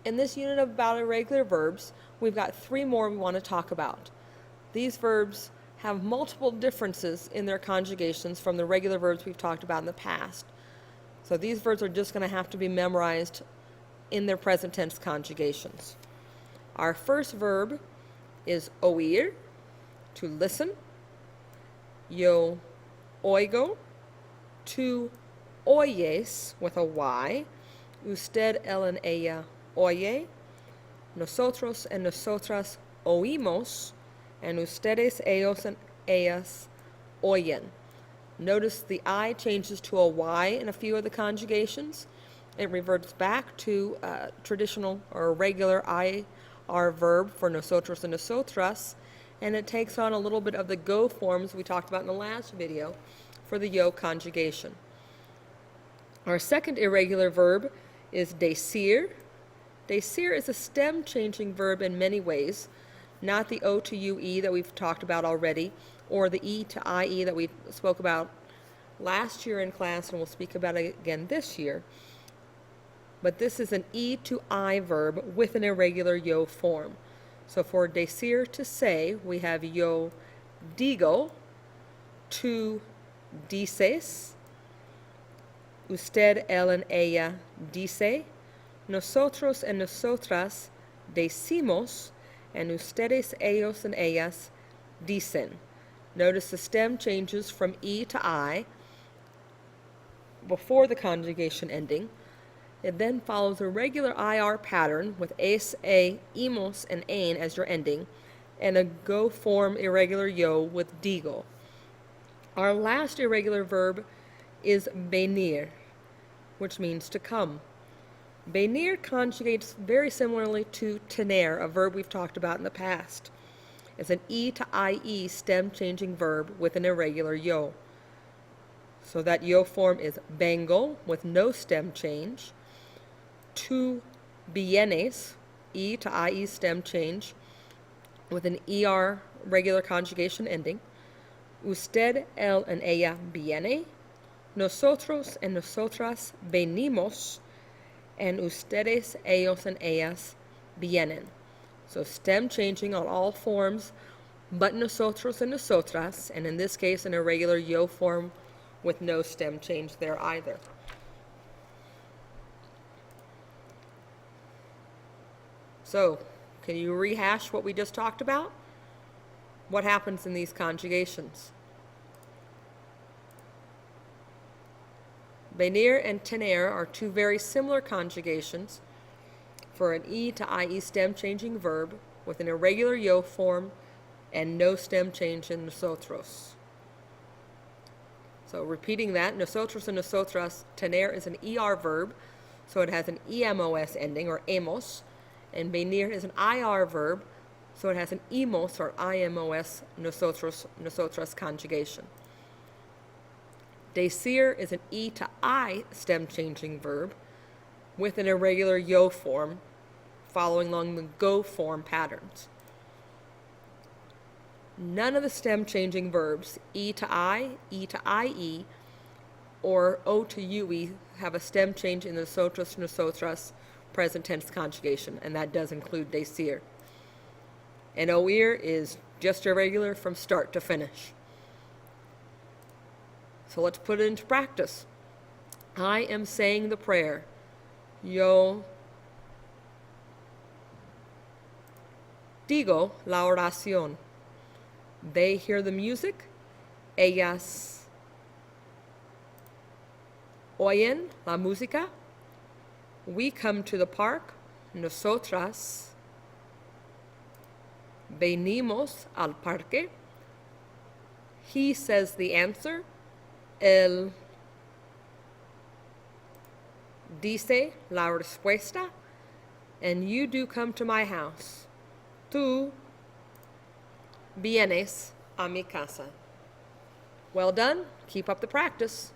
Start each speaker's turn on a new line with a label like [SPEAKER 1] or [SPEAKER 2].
[SPEAKER 1] In this unit about irregular verbs, we've got 3 more we want to talk about. These verbs have multiple differences in their conjugations from the regular verbs we've talked about in the past. So these verbs are just going to have to be memorized in their present tense conjugations. Our first verb is oír, to listen. Yo oigo, tú oyes, with a Y. Usted, él, and ella oye. Nosotros and nosotras oímos. And ustedes, ellos, and ellas oyen. Notice the I changes to a Y in a few of the conjugations. It reverts back to a traditional or regular IR verb for nosotros and nosotras, and it takes on a little bit of the go forms we talked about in the last video for the yo conjugation. Our second irregular verb is decir. Decir is a stem changing verb in many ways, not the O to UE that we've talked about already, or the E to IE that we spoke about last year in class and we'll speak about it again this year. But this is an E to I verb with an irregular yo form. So for decir, to say, we have yo digo, tú dices, usted, él, and ella dice, nosotros and nosotras decimos, and ustedes, ellos, and ellas dicen. Notice the stem changes from E to I before the conjugation ending. It then follows a regular IR pattern with es, a, imos, and ain as your ending, and a go form irregular yo with digo. Our last irregular verb is venir, which means to come. Venir conjugates very similarly to tener, a verb we've talked about in the past. It's an E to IE stem changing verb with an irregular yo. So that yo form is vengo with no stem change. Tú vienes, E to IE stem change with an ER regular conjugation ending. Usted, él, and ella viene. Nosotros and nosotras venimos. And ustedes, ellos, and ellas vienen. So stem changing on all forms but nosotros and nosotras, and in this case an irregular yo form with no stem change there either. So, can you rehash what we just talked about? What happens in these conjugations? Venir and tener are 2 very similar conjugations for an E to IE stem changing verb with an irregular yo form and no stem change in nosotros. So repeating that, nosotros and nosotras, tener is an ER verb, so it has an EMOS ending, or emos, and venir is an IR verb, so it has an EMOS or IMOS, nosotros, nosotras conjugation. Decir is an E to I stem changing verb with an irregular yo form following along the go form patterns. None of the stem changing verbs, E to I, E to IE, or O to UE have a stem change in the nosotros, nosotras present tense conjugation, and that does include decir. And oír is just irregular from start to finish. So let's put it into practice. I am saying the prayer. Yo digo la oración. They hear the music. Ellas oyen la música. We come to the park. Nosotras venimos al parque. He says the answer. Él dice la respuesta. And you do come to my house. Tú vienes a mi casa. Well done. Keep up the practice.